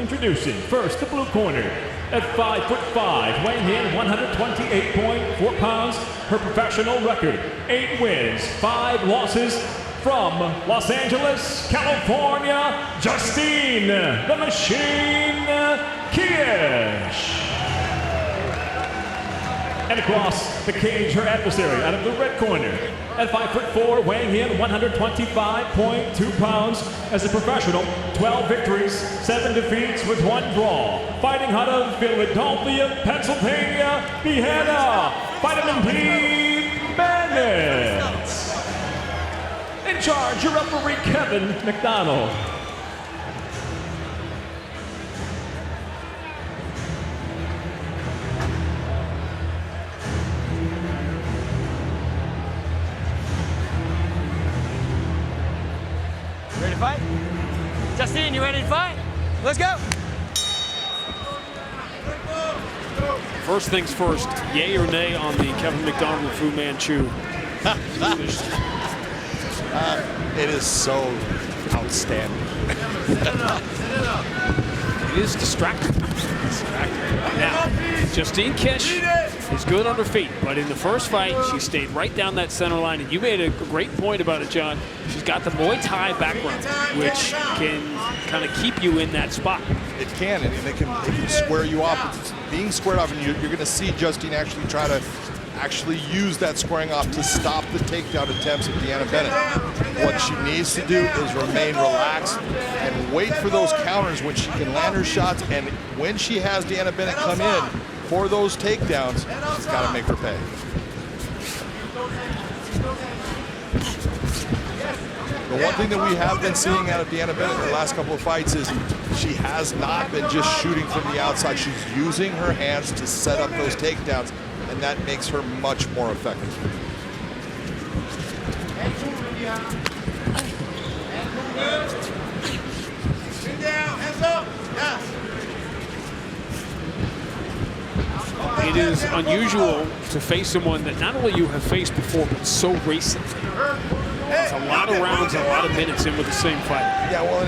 Introducing first the blue corner. At 5'5", weighing in 128.4 pounds, her professional record, 8 wins, 5 losses. From Los Angeles, California, Justine, the Machine, Kish. And across the cage, her adversary out of the red corner. At 5'4", weighing in 125.2 pounds, as a professional, 12 victories, 7 defeats with 1 draw. Fighting out of Philadelphia, Pennsylvania, DeAnna Bennett. In charge, your referee, Kevin McDonald. Ready to fight? Justine, you ready to fight? Let's go! First things first, yay or nay on the Kevin McDonald Fu Manchu? It is so outstanding. It is distracting. Now, Justine Kish is good on her feet, but in the first fight, she stayed right down that center line, and you made a great point about it, John. She's got the Muay Thai background, which can kind of keep you in that spot. It can, and it can square you off. It's being squared off, and you're going to see Justine actually try to use that squaring off to stop the takedown attempts of DeAnna Bennett. What she needs to do is remain relaxed and wait for those counters when she can land her shots, and when she has DeAnna Bennett come in for those takedowns, she's got to make her pay. The one thing that we have been seeing out of DeAnna Bennett in the last couple of fights is she has not been just shooting from the outside. She's using her hands to set up those takedowns, and that makes her much more effective. It is unusual to face someone that not only you have faced before, but so recently. It's a lot of rounds and a lot of minutes in with the same fight. Yeah, well,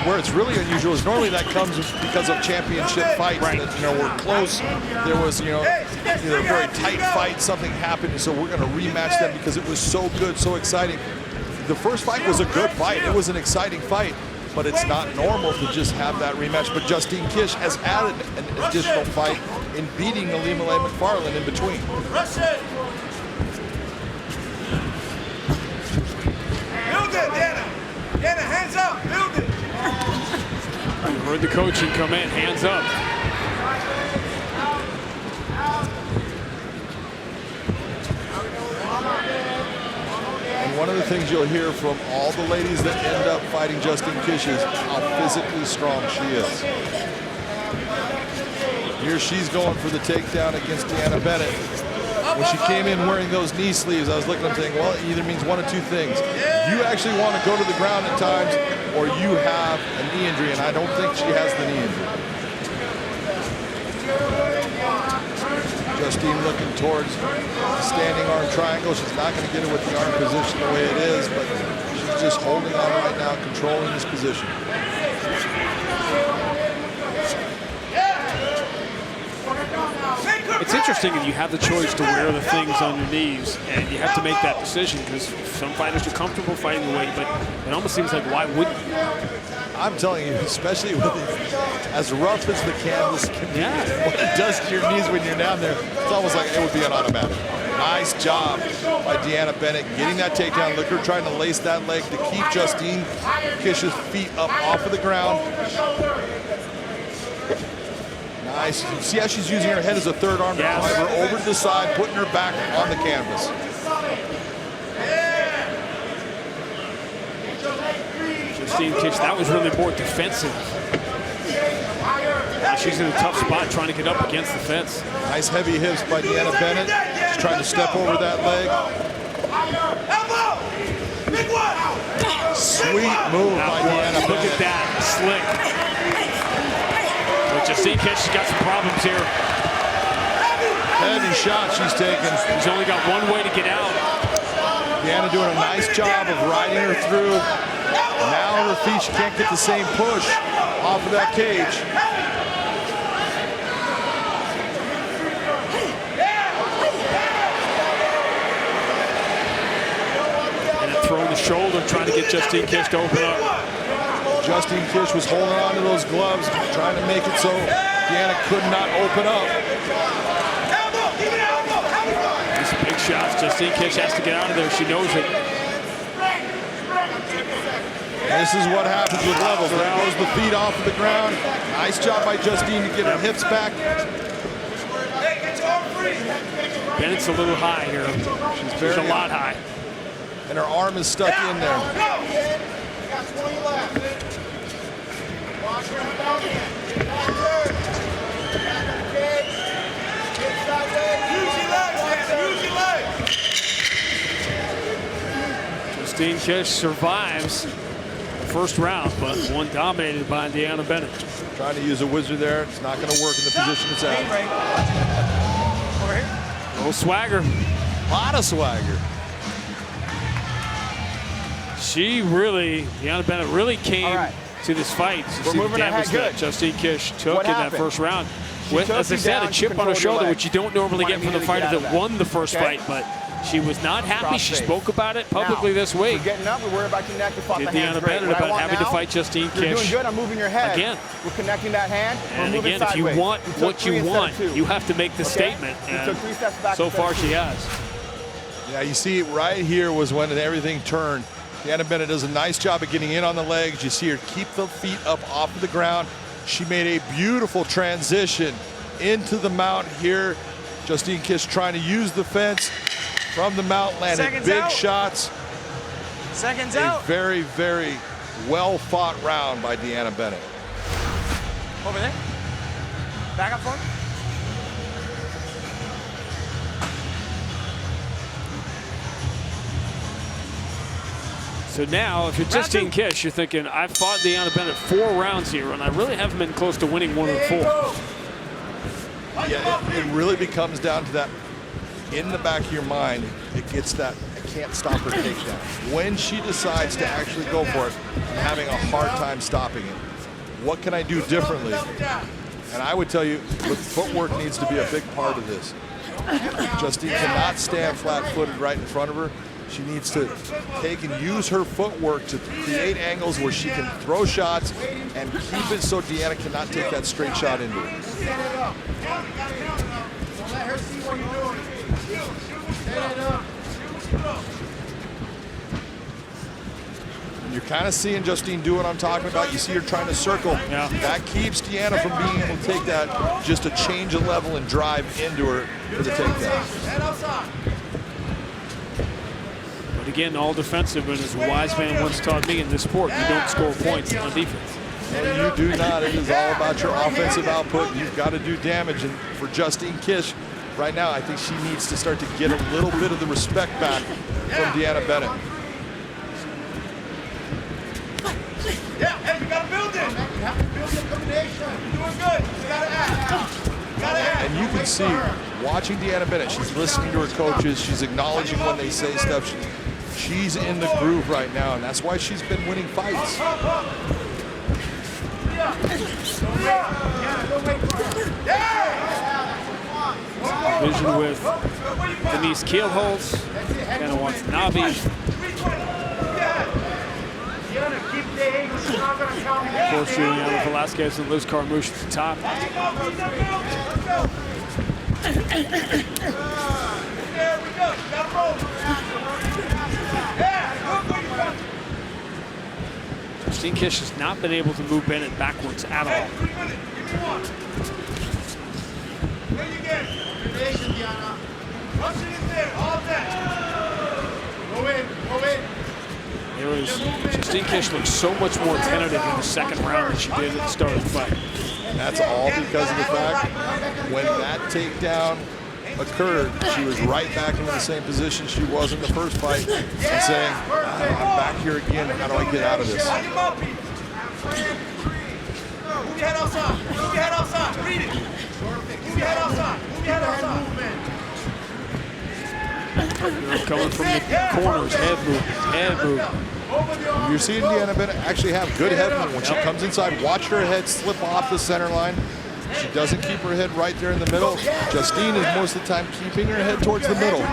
where it's really unusual is normally that comes because of championship fights. Right. That, we're close. There was, either a very tight fight, something happened, and so we're going to rematch them because it was so good, so exciting. The first fight was a good fight. It was an exciting fight, but it's not normal to just have that rematch. But Justine Kish has added an additional fight in beating Alima McFarland in between. Deanna, hands up, build it. Heard the coaching come in, hands up. And one of the things you'll hear from all the ladies that end up fighting Justine Kish is how physically strong she is. Here she's going for the takedown against DeAnna Bennett. When she came in wearing those knee sleeves, I was looking at them saying, well, it either means one of two things. You actually want to go to the ground at times, or you have a knee injury, and I don't think she has the knee injury. Justine looking towards the standing arm triangle. She's not going to get it with the arm position the way it is, but she's just holding on right now, controlling this position. It's interesting that you have the choice to wear the things on your knees, and you have to make that decision because some fighters are comfortable fighting the weight, but it almost seems like, why wouldn't you? I'm telling you, especially with as rough as the canvas can be, what it does to your knees when you're down there, it's almost like it would be an automatic. Nice job by DeAnna Bennett getting that takedown. Look her trying to lace that leg to keep Justine Kish's feet up off of the ground. Nice. You see how she's using her head as a third arm to drive her over to the side, putting her back on the canvas. Justine Kish, that was really more defensive. She's in a tough spot trying to get up against the fence. Nice heavy hips by DeAnna Bennett. She's trying to step over that leg. Sweet move by DeAnna Bennett. Look at that, slick. Justine Kish has got some problems here. Heavy shot she's taking. She's only got one way to get out. DeAnna doing a nice job of riding her through. Now her feet, she can't get the same push off of that cage. Throwing the shoulder, trying to get Justine Kish to open up. Justine Kish was holding on to those gloves, trying to make it so DeAnna could not open up. These big shots. Justine Kish has to get out of there. She knows it. This is what happens with levels. There goes the feet off of the ground. Nice job by Justine to get her hips back. Bennett's a little high here. She's a lot high. And her arm is stuck in there. Justine Kish survives the first round, but one dominated by DeAnna Bennett. Trying to use a wizard there. It's not going to work in the position it's at. A little swagger. A lot of swagger. She really, DeAnna Bennett really came to this fight. We're moving ahead good. Justine Kish took in that first round. With, took as I you said, down, a chip on her shoulder, which you don't normally get from the fighter that won the first fight, but she was not happy. She spoke about it publicly this week. We're getting up. We're worried about your neck. You fought the hands DeAnna Bennett about having to fight Justine Kish. You're doing good. I'm moving your head. Again. We're connecting that hand. And we're moving again, sideways. if you want what you want, you have to make the statement. You And took 3 steps back. so far, she has. Yeah, you see right here was when everything turned. DeAnna Bennett does a nice job of getting in on the legs. You see her keep the feet up off of the ground. She made a beautiful transition into the mount here. Justine Kish trying to use the fence from the mount, landed big shots. Seconds a out. very, very well fought round by DeAnna Bennett. Over there. Back up for him. So now, if you're Justine Kish, you're thinking, I fought DeAnna Bennett 4 rounds here, and I really haven't been close to winning 1 of the 4. Yeah, it really becomes down to that. In the back of your mind, it gets that, I can't stop her takedown. When she decides to actually go for it, I'm having a hard time stopping it. What can I do differently? And I would tell you, the footwork needs to be a big part of this. Justine cannot stand flat-footed right in front of her. She needs to take and use her footwork to create angles where she can throw shots and keep it so DeAnna cannot take that straight shot into it. And you're kind of seeing Justine do what I'm talking about. You see her trying to circle. Yeah. That keeps DeAnna from being able to take that, just a change of level and drive into her for the takedown. Again, all defensive, but as a wise man once taught me in this sport, you don't score points on defense. No, you do not. It is all about your offensive output. You've got to do damage. And for Justine Kish, right now, I think she needs to start to get a little bit of the respect back from DeAnna Bennett. Yeah, hey, you gotta build it. You have to build the combination. You're doing good. You gotta act. And you can see, watching DeAnna Bennett, she's listening to her coaches. She's acknowledging when they say stuff. She's in the groove right now, and that's why she's been winning fights. Vision with Denise keel holds. Kind of wants Nabi. Of course, Juliana Velasquez and Liz Carmouche at the top. Justine Kish has not been able to move Bennett backwards at all. Justine Kish looks so much more tentative in the second round than she did at the start of the fight. That's all because of the fact when that takedown occurred, she was right back into the same position she was in the first fight and saying, I'm back here again. How do I get out of this? Move your head outside. Move your head outside. Read it. Move your head outside. Move your head outside. Coming from the corners, head movement, head movement. You're seeing DeAnna Bennett actually have good head movement. When she comes inside, watch her head slip off the center line. She doesn't keep her head right there in the middle. Justine is most of the time keeping her head towards the middle.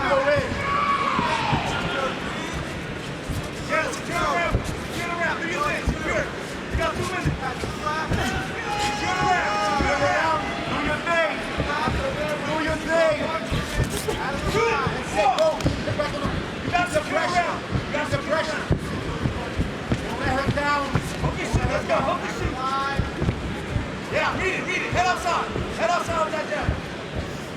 Yeah, read it. Head outside. Head outside with that jab.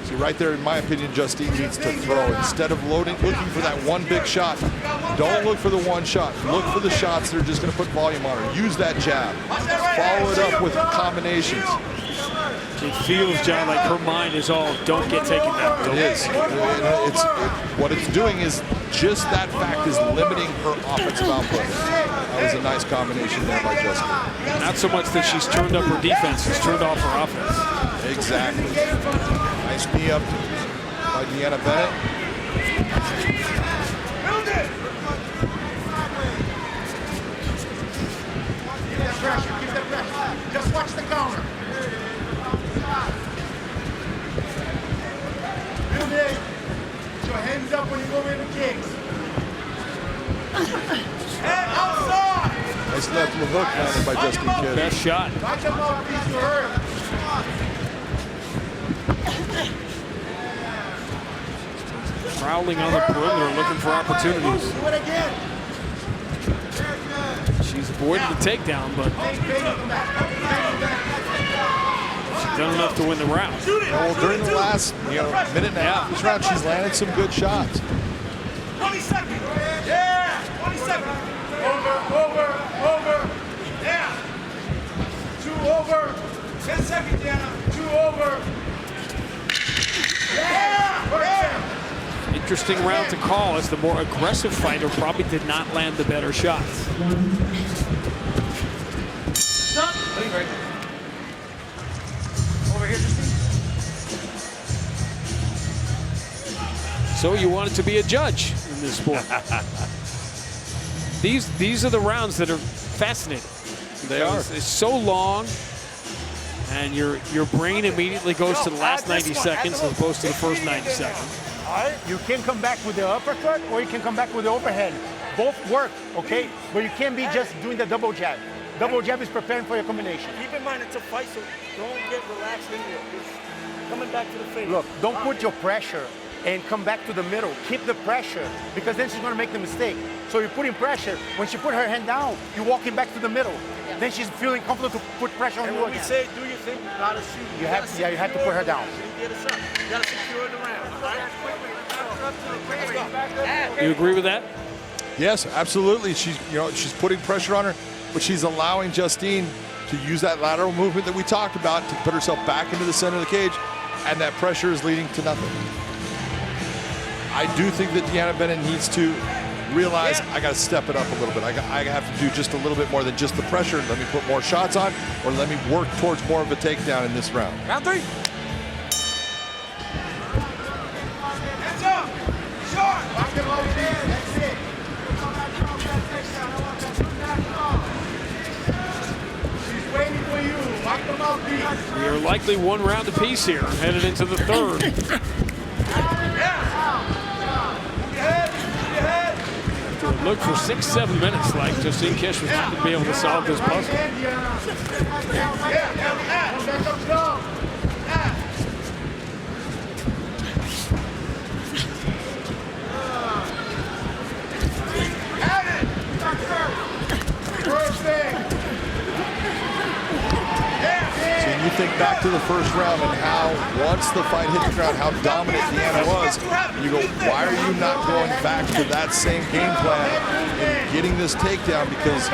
See, right there, in my opinion, Justine needs to throw. Instead of looking for that one big shot, don't look for the one shot. Look for the shots that are just going to put volume on her. Use that jab. Follow it up with combinations. It feels, John, like her mind is all, don't get taken down. It is. What it's doing is just that fact is limiting her offensive output. That was a nice combination there by Justine. Not so much that she's turned up her defense, she's turned off her offense. Exactly. Nice knee up by DeAnna Bennett. Build it. Keep that pressure. Keep that pressure. Just watch the counter. Build it. Put your hands up when you go in the kicks. Head outside. Nice left hook landed by Justine Kish. Best shot. Watch your mouthpiece to her. Prowling on the perimeter, looking for opportunities. Do it again. She's avoided the takedown, but she's done enough to win the round. Well, during the last minute and a half of this round, she's landed some good shots. 20 seconds. Yeah. 20 seconds. Over. Yeah. 2 over. 10 seconds, Deanna. 2 over. Yeah. Interesting round to call, as the more aggressive fighter probably did not land the better shots. Over here, Justine. So you wanted to be a judge in this sport. These are the rounds that are fascinating. They are. It's so long, and your brain immediately goes to the last 90 seconds as opposed to the first 90 seconds. You can come back with the uppercut or you can come back with the overhead. Both work, okay? But you can't be just doing the double jab. Double jab is preparing for your combination. Keep in mind it's a fight, so don't get relaxed in there. It's coming back to the face. Look, don't put your pressure and come back to the middle. Keep the pressure, because then she's gonna make the mistake. So you're putting pressure. When she put her hand down, you're walking back to the middle. Then she's feeling comfortable to put pressure on And you when we again. say do your thing, you gotta shoot. You have to put her down. Get a shot. You gotta secure the round. All right? You agree with that? Yes, absolutely. She's putting pressure on her, but she's allowing Justine to use that lateral movement that we talked about to put herself back into the center of the cage, and that pressure is leading to nothing. I do think that DeAnna Bennett needs to realize, I got to step it up a little bit. I have to do just a little bit more than just the pressure. Let me put more shots on, or let me work towards more of a takedown in this round. Round 3. Hands up. Short. Lock them over there. That's it. She's waiting for you. Lock them out, please. We are likely one round apiece here, headed into the third. Look for 6-7 minutes, like Justine Kish was not going to be able to solve this puzzle. So you think back to the first round and how, once the fight hit the ground, how dominant DeAnna was. You go, why are you not going back to that same game plan and getting this takedown? Because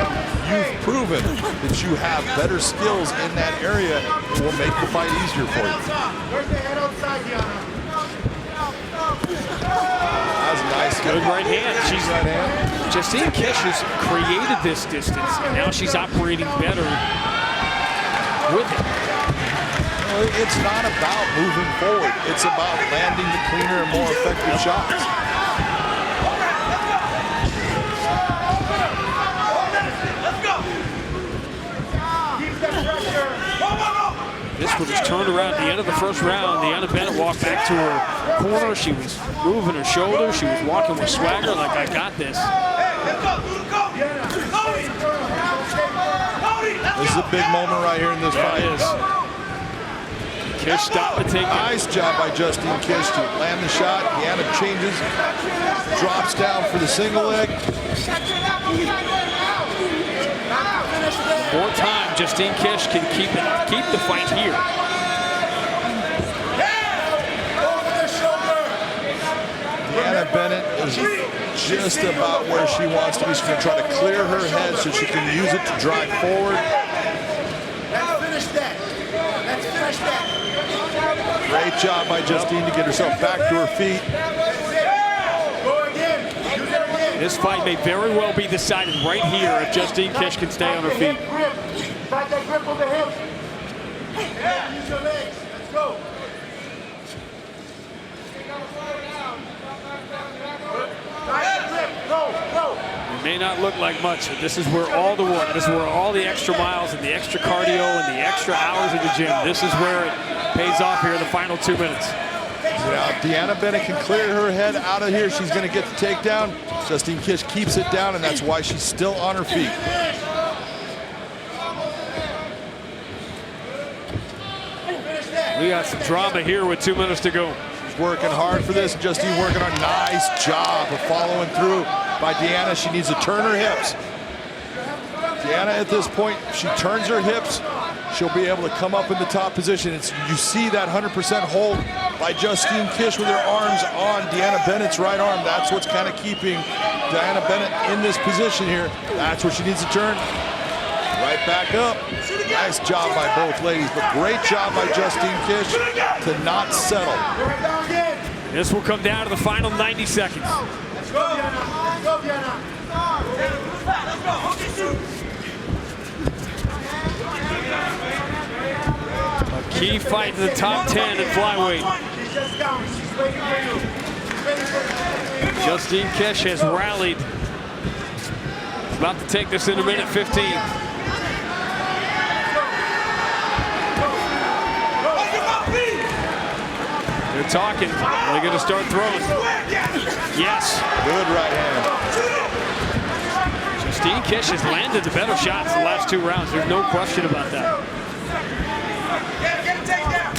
you've proven that you have better skills in that area that will make the fight easier for you. Where's the head outside, Deanna? That was nice. Good right hand. She's right hand. Justine Kish has created this distance, and now she's operating better with it. It's not about moving forward. It's about landing the cleaner and more effective shots. This one was turned around at the end of the first round. DeAnna Bennett walked back to her corner. She was moving her shoulder. She was walking with swagger like, I got this. This is a big moment right here in this fight. It is. Kish stopped the takedown. Nice job by Justine Kish to land the shot. DeAnna changes, drops down for the single leg. More time, Justine Kish can keep the fight here. DeAnna Bennett is just about where she wants to be. She's going to try to clear her head so she can use it to drive forward. Let's finish that. Let's finish that. Great job by Justine to get herself back to her feet. Go again. Use it again. This fight may very well be decided right here if Justine Kish can stay on her feet. Got that grip on the hips. Yeah, use your legs. Let's go. It may not look like much, but this is where all the work, this is where all the extra miles and the extra cardio and the extra hours in the gym, this is where it pays off here in the final 2 minutes. Now, if DeAnna Bennett can clear her head out of here, she's going to get the takedown. Justine Kish keeps it down, and that's why she's still on her feet. We got some drama here with 2 minutes to go. She's working hard for this. Justine working on a nice job of following through by DeAnna. She needs to turn her hips. DeAnna, at this point, if she turns her hips, she'll be able to come up in the top position. You see that 100% hold by Justine Kish with her arms on DeAnna Bennett's right arm. That's what's kind of keeping DeAnna Bennett in this position here. That's where she needs to turn. Right back up. Nice job by both ladies, but great job by Justine Kish to not settle. This will come down to the final 90 seconds. Let's go, Deanna. Let's go, Deanna. A key fight in the top 10 at flyweight. Justine Kish has rallied. About to take this in a minute 15. They're talking. They're going to start throwing. Yes. Good right hand. Justine Kish has landed the better shots in the last 2 rounds. There's no question about that.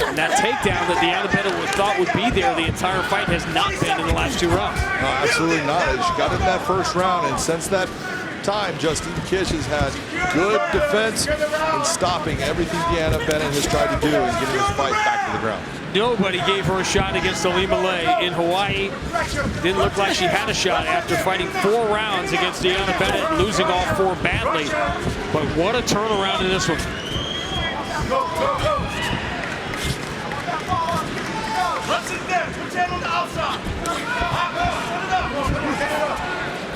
And that takedown that DeAnna Bennett thought would be there the entire fight has not been in the last 2 rounds. No, absolutely not. She got it in that first round, and since that time, Justine Kish has had good defense in stopping everything DeAnna Bennett has tried to do and getting this fight back to the ground. Nobody gave her a shot against Alima Lay in Hawaii. Didn't look like she had a shot after fighting 4 rounds against DeAnna Bennett and losing all 4 badly. But what a turnaround in this one.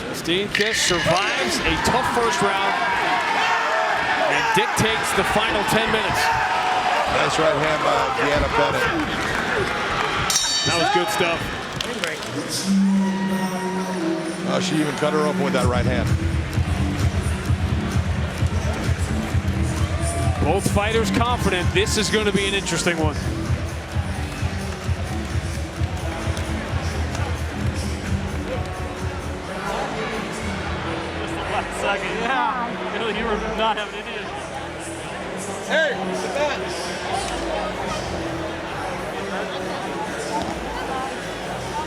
Justine Kish survives a tough first round and dictates the final 10 minutes. Nice right hand by DeAnna Bennett. That was good stuff. Oh, she even cut her open with that right hand. Both fighters confident this is going to be an interesting one. Second, yeah. You were not having any issues. Hey, sit back.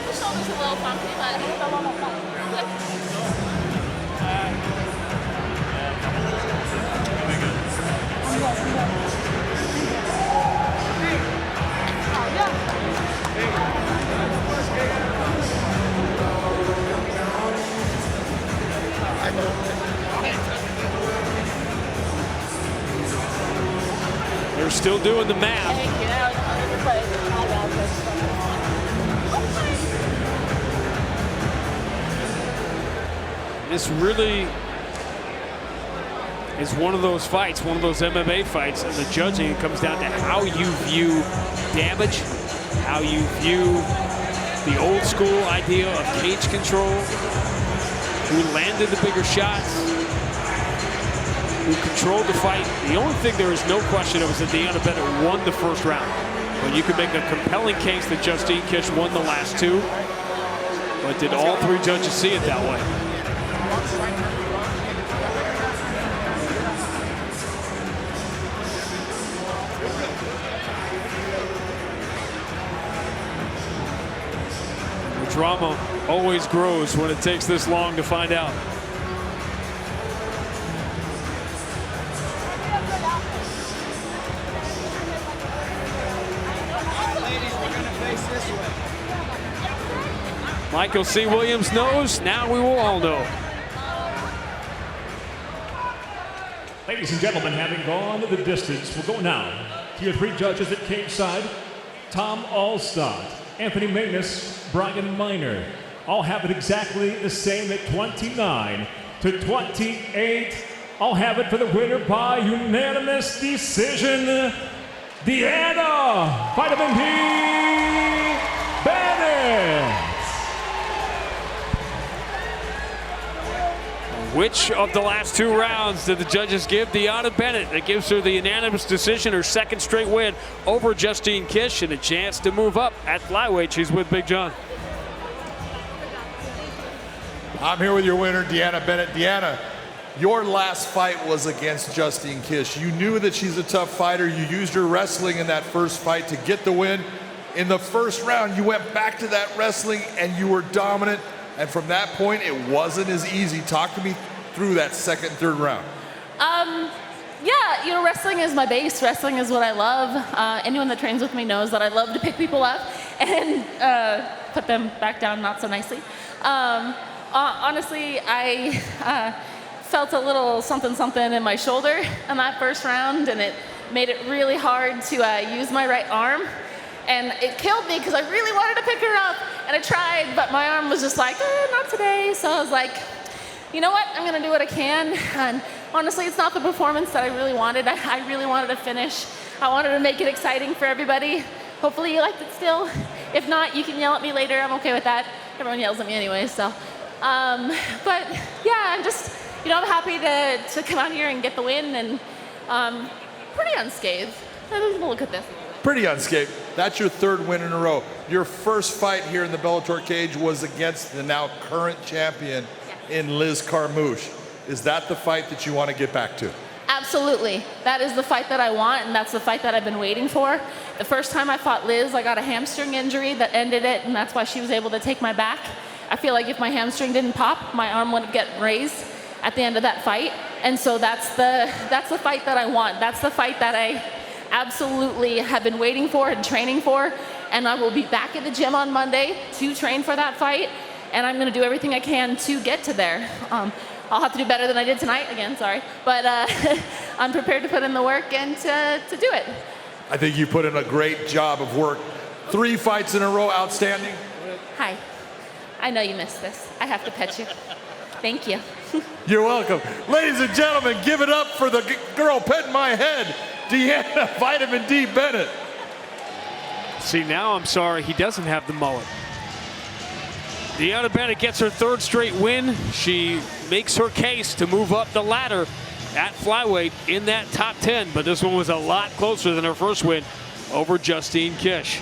The shoulder's a little funky, but They're still doing the math. This really is one of those fights, one of those MMA fights, and the judging comes down to how you view damage, how you view the old school idea of cage control, who landed the bigger shots. who controlled the fight. The only thing there is no question of is that DeAnna Bennett won the first round. But you could make a compelling case that Justine Kish won the last two. But did all three judges see it that way? The drama always grows when it takes this long to find out. Michael C. Williams knows. Now we will all know. Ladies and gentlemen, having gone the distance, we'll go now to your three judges at cage side. Tom Allstott, Anthony Manus, Brian Miner. All have it exactly the same at 29-28. I'll have it for the winner by unanimous decision, DeAnna Vitamin D Bennett. Which of the last two rounds did the judges give DeAnna Bennett? That gives her the unanimous decision, her second straight win over Justine Kish, and a chance to move up at flyweight. She's with Big John. I'm here with your winner, DeAnna Bennett. DeAnna, your last fight was against Justine Kish. You knew that she's a tough fighter. You used her wrestling in that first fight to get the win. In the first round, you went back to that wrestling and you were dominant. And from that point, it wasn't as easy. Talk to me through that second, third round. Yeah, you know, wrestling is my base. Wrestling is what I love. Anyone that trains with me knows that I love to pick people up and put them back down not so nicely. Honestly, I felt a little something in my shoulder in that first round, and it made it really hard to use my right arm. And it killed me because I really wanted to pick her up, and I tried, but my arm was just like, not today. So I was like, you know what? I'm gonna do what I can. And honestly, it's not the performance that I really wanted. I really wanted to finish. I wanted to make it exciting for everybody. Hopefully you liked it still. If not, you can yell at me later. I'm okay with that. Everyone yells at me anyway, so. But yeah, I'm just, you know, I'm happy to come out here and get the win, and pretty unscathed. Let's look at this. Pretty unscathed. That's your third win in a row. Your first fight here in the Bellator cage was against the now current champion in Liz Carmouche. Is that the fight that you want to get back to? Absolutely. That is the fight that I want, and that's the fight that I've been waiting for. The first time I fought Liz, I got a hamstring injury that ended it, and that's why she was able to take my back. I feel like if my hamstring didn't pop, my arm wouldn't get raised at the end of that fight. And so that's the fight that I want. That's the fight that I absolutely have been waiting for and training for, and I will be back at the gym on Monday to train for that fight, and I'm going to do everything I can to get to there. I'll have to do better than I did tonight, again, sorry, but I'm prepared to put in the work and to do it. I think you put in a great job of work. 3 fights in a row, outstanding. Hi, I know you missed this. I have to pet you. Thank you. You're welcome. Ladies and gentlemen, give it up for the girl petting my head, DeAnna Vitamin D Bennett. See, now I'm sorry he doesn't have the mullet. DeAnna Bennett gets her third straight win. She makes her case to move up the ladder at flyweight in that top 10, but this one was a lot closer than her first win over Justine Kish.